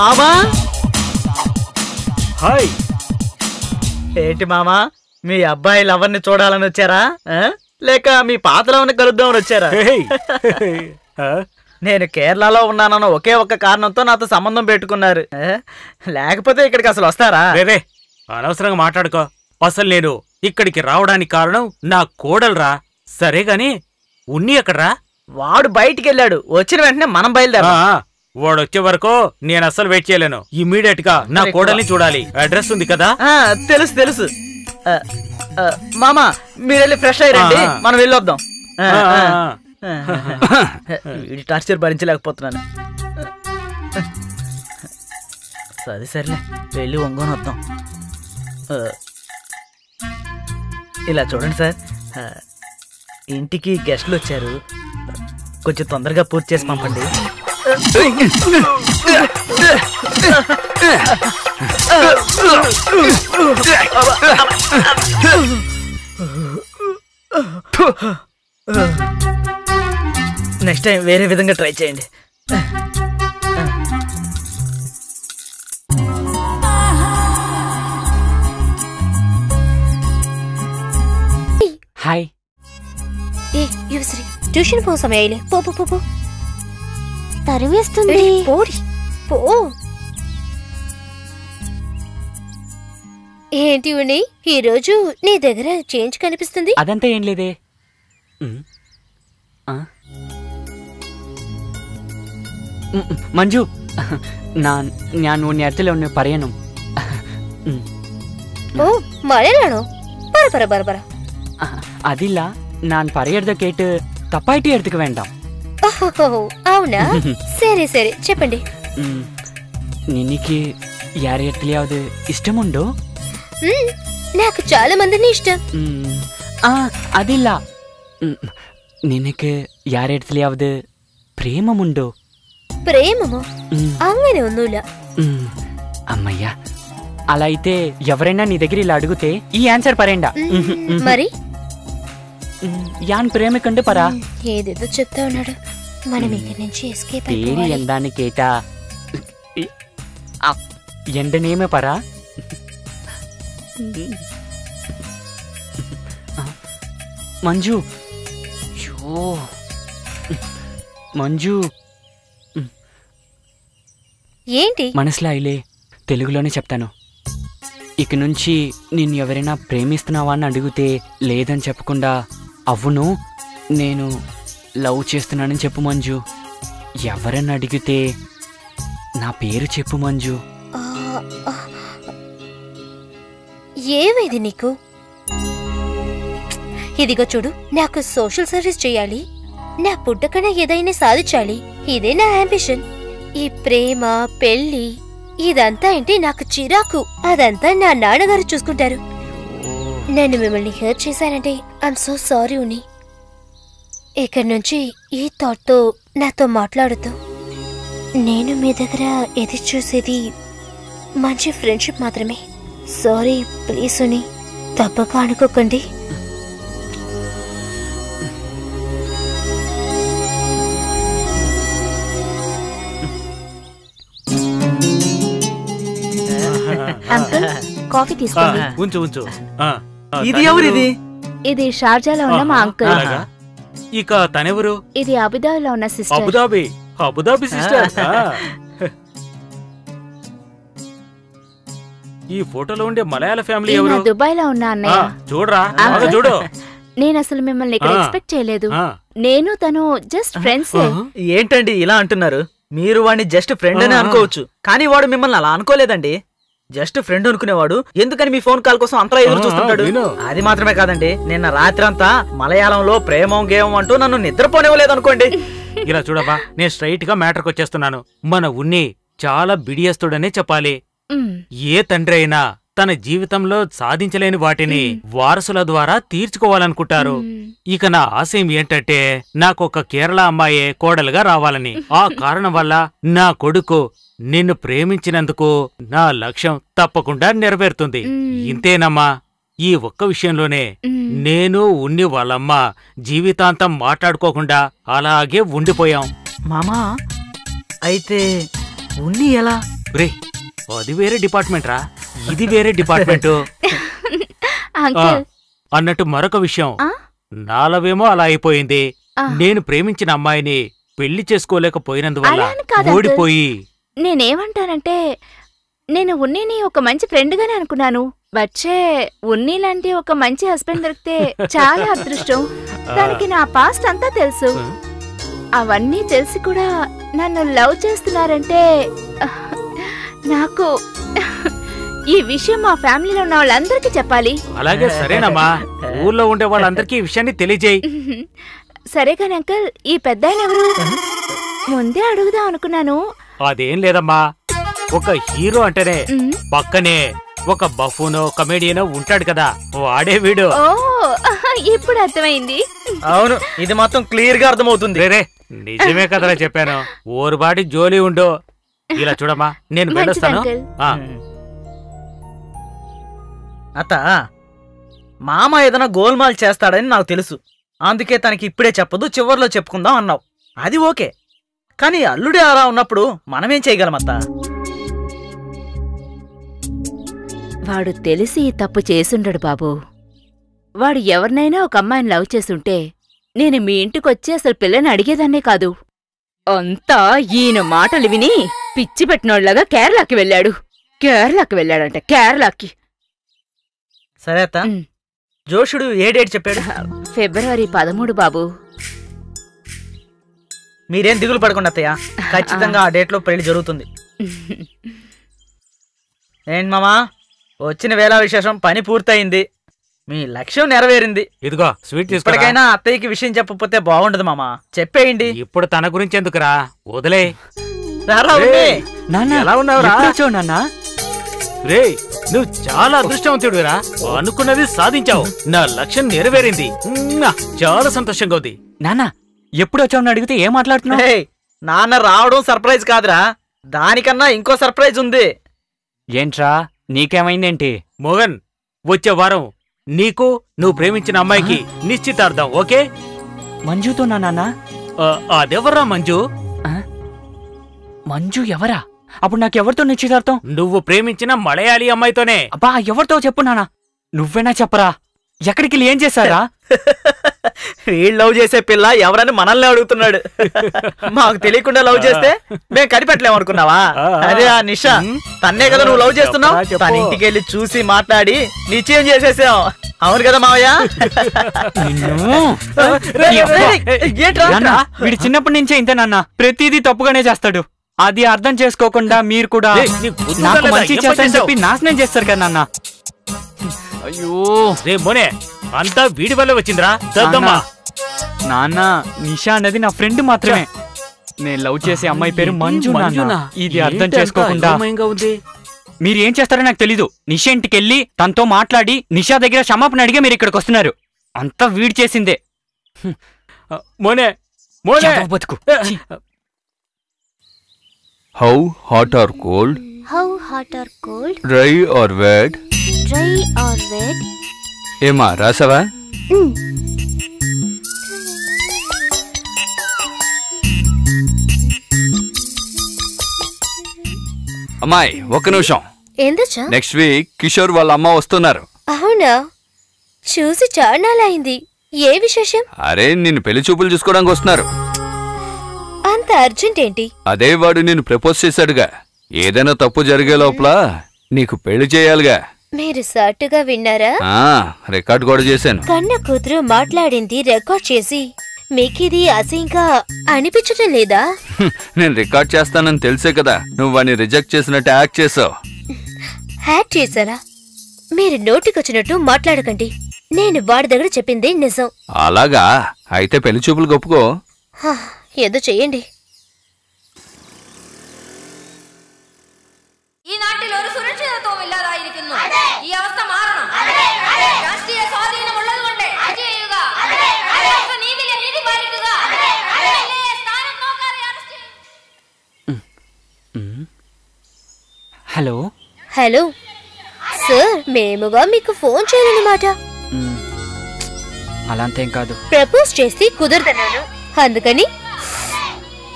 మామా హాయ్. ఏంటి మామా మీ అబ్బాయి లవర్ని చూడాలని వచ్చారా లేక మీ పాత లవర్ని కలుద్దామని వచ్చారా? నేను కేరళలో ఉన్నానన్న ఒకే ఒక్క కారణంతో నాతో సంబంధం పెట్టుకున్నారు, లేకపోతే ఇక్కడికి అసలు వస్తారా? రే అనవసరంగా మాట్లాడుకో. అసలు నేను ఇక్కడికి రావడానికి కారణం నా కోడలురా. సరే గాని ఉన్ని ఎక్కడ్రా? వాడు బయటికి వెళ్ళాడు, వచ్చిన వెంటనే మనం బయలుదేరా. వాడు వచ్చే వరకు నేను అస్సలు వెయిట్ చేయలేను. ఇమ్మీడియట్ గా నా కోడల్ని చూడాలి. అడ్రస్ ఉంది కదా? తెలుసు తెలుసు. మామా మీరు వెళ్ళి ఫ్రెష్ అయ్యండి, మనం వెళ్ళొద్దాం. వీడి టార్చర్ భరించలేకపోతున్నాను. సరే సర్లే వెళ్ళి ఒంగోని వద్దాం. ఇలా చూడండి సార్, ఇంటికి గెస్ట్లు వచ్చారు, కొంచెం తొందరగా పూర్తి చేసి పంపండి. నెక్స్ట్ టైం వేరే విధంగా ట్రై చేయండి. హాయ్. ట్యూషన్ పో సమయాలే. పో పో పో. తరివేస్తుంది. పోడి పో. ఏంటి ఉని ఈరోజు నీ దగ్గర చేంజ్ కనిపిస్తుంది? అదంతా ఏం లేదే. ಮಂಜು, ನಾನು നേരത്തെ ഒന്ന് പറയണം. ഓ മലയാളാണോ? പറ പറ പറ പറ. അതില്ല, ഞാൻ പറയരുത് കേട്ട് തപ്പായിട്ട് എടുത്തുക വേണ്ട. అవునా? సరే సరే చెప్పండి. నినికి యారి ఎట్లయాவது ఇష్టముండో? నాకు చాలా మందిని ఇష్టం. അതില്ല, നിനക്ക് యారి ఎట్లయాவது ప్రేమముండో? ప్రేమమో? അങ്ങനെ ഒന്നുമില്ല. అమ్మయ్యా, అలా అయితే ఎవరైనా నీ దగ్గర ఇలా అడిగితే ఈ ఆన్సర్ పరేండా. మరి యాన్ ప్రేమికండు పరా. ఏదేదో చెప్తా ఉన్నాడు. మనం ఇక్కడి నుంచి ఎస్కేప్ అయిపోవాలి. ఎందాని కేటా ఎండనేమే పరా. మంజు, మంజు ఏంటి? మనసులో అయిలే, తెలుగులోనే చెప్తాను. ఇక నుంచి నిన్ను ఎవరైనా ప్రేమిస్తున్నావా అని అడిగితే లేదని చెప్పకుండా అవును నేను లవ్ చేస్తున్నానని చెప్పు మంజు. ఎవరన్నా అడిగితే నా పేరు చెప్పు మంజు. ఏమైంది నీకు? ఇదిగో చూడు, నాకు సోషల్ సర్వీస్ చేయాలి, నా పుట్టకన ఏదైనా సాధించాలి, ఇదే నా అంబిషన్. ఈ ప్రేమ పెళ్లి ఇదంతా ఏంటి నాకు చిరాకు. అదంతా నా నాన్నగారు చూసుకుంటారు. నేను మిమ్మల్ని హెర్ట్ చేశానంటే ఐఎమ్ సో సారీ ఉని. ఇక్కడి నుంచి ఈ థాట్తో నాతో మాట్లాడుతూ, నేను మీ దగ్గర ఎది చూసేది మంచి ఫ్రెండ్షిప్ మాత్రమే. సారీ ప్లీజ్ ఉని, తప్పక అనుకోకండి. అంకుల్ కాఫీ తీసుకోండి. ఉంచు ఉంచు. ఇది ఎవరిది? ఇది షార్జాలో ఉన్న మా అంకుల్. ఇక తనెవరు? ఇది అబుదాబిలో ఉన్న సిస్టర్. Abu Dhabi sister. ఈ ఫోటోలో ఉండే మలయాళ ఫ్యామిలీ ఎవరు? దుబాయ్ లో ఉన్న అన్నయ్య. చూడరా, చూడు. నేను అసలు మిమ్మల్ని ఇక్కడ ఎక్స్పెక్ట్ చేయలేదు. నేను తను జస్ట్ ఫ్రెండ్స్. ఏంటండి ఇలా అంటున్నారు? మీరు వాడిని జస్ట్ ఫ్రెండ్ అని అనుకోవచ్చు, కానీ వాడు మిమ్మల్ని అలా అనుకోలేదండి. జస్ట్ ఫ్రెండ్ అనుకునేవాడు ఎందుకని మీ ఫోన్ కాల్ కోసం అంతలా ఎదురు చూస్తుంటాడు. అది మాత్రమే కాదండి, నిన్న రాత్రి అంతా మలయాళంలో ప్రేమం గేమం అంటూ నన్ను నిద్రపోనివ్వలేదు అనుకోండి. ఇలా చూడబా, నేను స్ట్రైట్ గా మ్యాటర్కి వచ్చేస్తున్నాను. మన ఉన్ని చాలా బిడియస్తుడనే చెప్పాలి. ఏ తండ్రి అయినా తన జీవితంలో సాధించలేని వాటిని వారసుల ద్వారా తీర్చుకోవాలనుకుంటారు. ఇక నా ఆశయం ఏంటంటే నాకొక కేరళ అమ్మాయే కోడలుగా రావాలని. ఆ కారణం వల్ల నా కొడుకు నిన్ను ప్రేమించినందుకు నా లక్ష్యం తప్పకుండా నెరవేరుతుంది. ఇంతేనమ్మా. ఈ ఒక్క విషయంలోనే నేను ఉన్ని వాళ్ళమ్మ జీవితాంతం మాట్లాడుకోకుండా అలాగే ఉండిపోయాం. మామా, అయితే ఉన్ని ఎలా? రే అది వేరే డిపార్ట్మెంట్ రా, ఇది వేరే డిపార్ట్మెంట్. అన్నట్టు మరొక విషయం, నాలవేమో అలా అయిపోయింది. నేను ప్రేమించిన అమ్మాయిని పెళ్లి చేసుకోలేకపోయినందువల్ల ఓడిపోయి. నేనేమంటానంటే, నేను ఉన్నీని ఒక మంచి ఫ్రెండ్ గానే అనుకున్నాను. వచ్చే ఉన్ని లాంటి ఒక మంచి హస్బెండ్ దొరికితే చాలా అదృష్టం. దానికి నా పాస్ట్ అంతా తెలుసు. అవన్నీ తెలిసి కూడా నన్ను లవ్ చేస్తున్నారంటే నాకు ఈ విషయం మా ఫ్యామిలీలో ఉన్న వాళ్ళందరికీ చెప్పాలి. అలాగే సరేనమ్మా, ఊర్లో ఉండే వాళ్ళందరికీ ఈ విషయాన్ని తెలియజేయి. సరే కానీ అంకల్, ఈ పెద్దాయన ఎవరు? ముందే అడుగుదాం అనుకున్నాను. అదేం లేదమ్మా, ఒక హీరో అంటేనే పక్కనే ఒక బఫూనో కమెడియనో ఉంటాడు కదా, వాడే వీడు. ఓ ఇప్పుడు అర్థమైంది. అవును, ఇది మొత్తం క్లియర్ గా అర్థమవుతుంది. రే నిజమే కదరా చెప్పాను, ఓరుబాటి జోలి ఉండు. ఇలా చూడమ్మా, నేను వెళ్ళొస్తాను. అత్త, మామ ఏదైనా గోల్మాల్ చేస్తాడని నాకు తెలుసు, అందుకే తనకి ఇప్పుడే చెప్పదు, చివర్లో చెప్పుకుందాం అన్నావు. అది ఓకే, కానీ అల్లుడే అలా ఉన్నప్పుడు మనమేం చేయగలమత్తా? వాడు తెలిసి తప్పు చేసుండడు బాబు. వాడు ఎవరినైనా ఒక అమ్మాయిని లవ్ చేసుంటే నేను మీ ఇంటికొచ్చి అసలు పిల్లని అడిగేదాన్నే కాదు. అంతా ఈయన మాటలు విని పిచ్చి పెట్టినోళ్లాగా కేరళకి వెళ్ళాడు. కేరళకి. సరే అత్త, జోషుడు ఏ డేట్ చెప్పాడు? ఫిబ్రవరి 13 బాబు. మీరేం దిగులు పడకుండా అత్తయ్య, ఖచ్చితంగా ఆ డేట్ లో పెళ్లి జరుగుతుంది. ఏంటి మామా, వచ్చిన వేళ విశేషం, పని పూర్తయింది, మీ లక్ష్యం నెరవేరింది. ఇదిగో స్వీట్ తీసుకో. ఇప్పటికైనా అత్తయ్యకి విషయం చెప్పకపోతే బాగుండదు మామా, చెప్పేయండి. ఇప్పుడు తన గురించి ఎందుకురా, వదిలే. ఎలా ఉన్నావురా? రే నువ్వు చాలా అదృష్టవంతుడురా, అనుకున్నది సాధించావు, నా లక్ష్యం నెరవేరింది. చాలా సంతోషంగా ఉంది. నాన్న ఎప్పుడు వచ్చావు అడిగితే ఏం మాట్లాడుతున్నావు? నాన్న రావడం సర్ప్రైజ్ కాదురా, దానికన్నా ఇంకో సర్ప్రైజ్ ఉంది. ఏంట్రా, నీకేమైందేంటి? మోహన్, వచ్చే వారం నీకు నువ్వు ప్రేమించిన అమ్మాయికి నిశ్చితార్థం, ఓకే? మంజుతో నాన్న? అదెవర్రా మంజు? మంజు ఎవరా? అప్పుడు నాకెవరితో నిశ్చితార్థం? నువ్వు ప్రేమించిన మలయాళీ అమ్మాయితోనే. అబ్బా, ఎవరితో చెప్పు నాన్న, నువ్వేనా చెప్పరా? ఎక్కడికి ఏం చేశారా? వీళ్ళు లవ్ చేసే పిల్ల ఎవరని మనల్ని అడుగుతున్నాడు. మాకు తెలియకుండా లవ్ చేస్తే మేము కనిపెట్టలేము అనుకున్నావా? అదే ఆ నిషా, తన్నే కదా నువ్వు లవ్ చేస్తున్నావు. తన ఇంటికి వెళ్ళి చూసి మాట్లాడి నిశ్చయం చేసేసాం. అవును కదా మావయ్య? వీడి చిన్నప్పటి నుంచే ఇంతే నాన్న, ప్రతిదీ తప్పుగానే చేస్తాడు. అది అర్థం చేసుకోకుండా మీరు కూడా నాకు మంచి చేస్తారని చెప్పి నాశనం చేస్తారు కదా నాన్న. అయ్యో రే మోనే, అంతా వీడి వల్ల వచ్చిందిరా. నాన్న, నిషా అన్నది నా ఫ్రెండ్ మాత్రమే. నేను లవ్ చేసే అమ్మాయి పేరు మంజు నాన్న. ఇది అర్థం చేసుకోకుండా మీరు ఏం చేస్తారో నాకు తెలీదు. నిషా ఇంటికి వెళ్ళి తనతో మాట్లాడి నిషా దగ్గర క్షమాపణ అడిగే మీరు ఇక్కడికి వస్తున్నారు. అంతా వీడి చేసిందే. మోనే మోనే బతుకు. How hot or cold? How hot or cold? Dry or wet? Dry or wet? ఏమా రాసావా? అమ్మాయి ఒక్క నిమిషం. ఎందుచా? నెక్స్ట్ వీక్ కిషోర్ వాళ్ళ అమ్మ వస్తున్నారు. అవునా? చూసి చాలాలైంది. ఏ విశేషం? అరే నిన్ను పెళ్లి చూపులు చూసుకోవడానికి వస్తున్నారు. అంత అర్జెంట్ ఏంటి? అదే వాడు నిన్ను ప్రపోజ్ చేశాడుగా. ఏదైనా తప్పు జరిగే లోపల నీకు పెళ్లి చేయాలిగా. మీరు సాటుగా విన్నారా? రికార్డ్ కూడా చేశాను. కన్న కూతురు మాట్లాడింది రికార్డ్ చేసి మీకిది అసహ్యంగా అనిపించటం లేదా? నేను రికార్డ్ చేస్తానని తెలిసే కదా నువ్వు వాడిని రిజెక్ట్ చేసినట్టు యాక్ట్ చేసావు. హ్యాక్ చేశారా? మీరు నోటికొచ్చినట్టు మాట్లాడకండి. నేను వాడి దగ్గర చెప్పింది నిజం. అలాగా? అయితే పెళ్లి చూపులు గొప్పుకో. ఏదో చెయ్యండి. ഈ നാട്ടിൽ ഒരു സുരക്ഷിതത്വവും ഇല്ലാതായിരിക്കുന്നു. ഈ അവസ്ഥ മാറണം. രാഷ്ട്രീയ സ്വാധീനമുള്ളതുകൊണ്ട് ചെയ്യുക. നീതിയിലെ നീതി പാലിക്കുക. സ്ഥാനം നോക്കാതെ അറസ്റ്റ് ചെയ്യുക. హలో హలో సార్, మేముగా మీకు ఫోన్ చేయాలన్నమాట. అలాంతేం కాదు. ప్రపోజ్ చేసి కుదరదన్నాను, అందుకని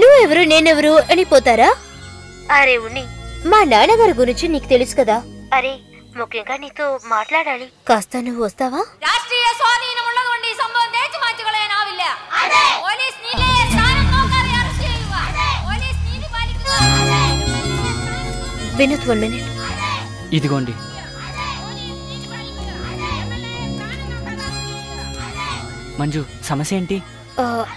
నువ్వెవరు నేనెవరు అని పోతారా? అరే ఉన్ని, మా నాన్నగారి గురించి నీకు తెలుసు కదా. అరే ముఖ్యంగా నీతో మాట్లాడాలి. కాస్త నువ్వు వస్తావా? രാഷ്ട്രീയ സ്വാധീനം ഉള്ളതുകൊണ്ട് ഈ സംഭവം തേച്ചു മാറ്റി കളയാനാവില്ല. പോലീസ് നീതിയെ സ്ഥാനം നോക്കാതെ അറസ്റ്റ് ചെയ്യുക. പോലീസ് നീതി പാലിക്കുക. వినోద్ 1 minute. ఇదిగోండి. మంజు, సమస్య ఏంటి?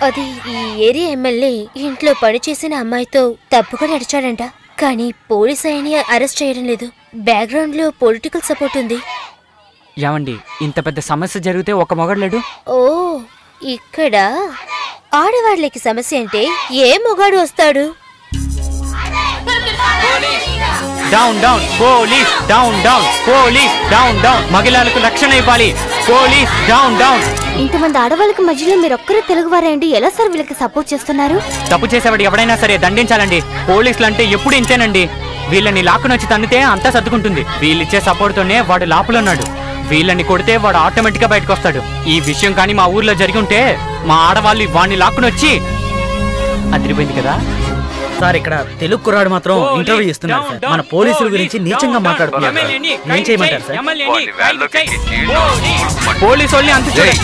అది ఈ ఏరియా ఎమ్మెల్యే ఇంట్లో పనిచేసిన అమ్మాయితో తప్పుగా నడిచాడంట. కానీ పోలీస్ ఆయన్ని అరెస్ట్ చేయడం లేదు. బ్యాక్గ్రౌండ్ లో పొలిటికల్ సపోర్ట్ ఉంది. ఏమండి, ఇంత పెద్ద సమస్య జరిగితే ఒక మొగడలేడు? ఓ, ఇక్కడ ఆడవాళ్ళకి సమస్య అంటే ఏ మొగాడు వస్తాడు? Down down police, down down police, down down. మహిళలకు రక్షణ ఇవ్వాలి. Police, down down. ఇంతమంది ఆడవాళ్ళకి మధ్యలో మీరు ఒక్కరే తెలుగువారండి. ఎలా సార్ వీళ్ళకి సపోర్ట్ చేస్తున్నారు? తప్పు చేసేవాడు ఎవడైనా సరే దండించాలండి. పోలీసులు అంటే ఎప్పుడు ఇంతేనండి. వీళ్ళని లాక్కునొచ్చి తన్నితే అంతా సర్దుకుంటుంది. వీళ్ళిచ్చే సపోర్ట్ తోనే వాడు లోపల ఉన్నాడు. వీళ్ళని కొడితే వాడు ఆటోమేటిక్ గా బయటకు వస్తాడు. ఈ విషయం కానీ మా ఊర్లో జరిగి ఉంటే మా ఆడవాళ్ళు వాడిని లాక్కునొచ్చి అదిరిపోయింది కదా సార్. ఇక్కడ తెలుగు కుర్రాడు మాత్రం ఇంటర్వ్యూ ఇస్తున్నారు సార్. మన పోలీసుల గురించి నీచంగా మాట్లాడుతున్నారు. ఏం చేయమంటారు సార్? పోలీసు వాళ్ళని అంత వెళ్ళండి.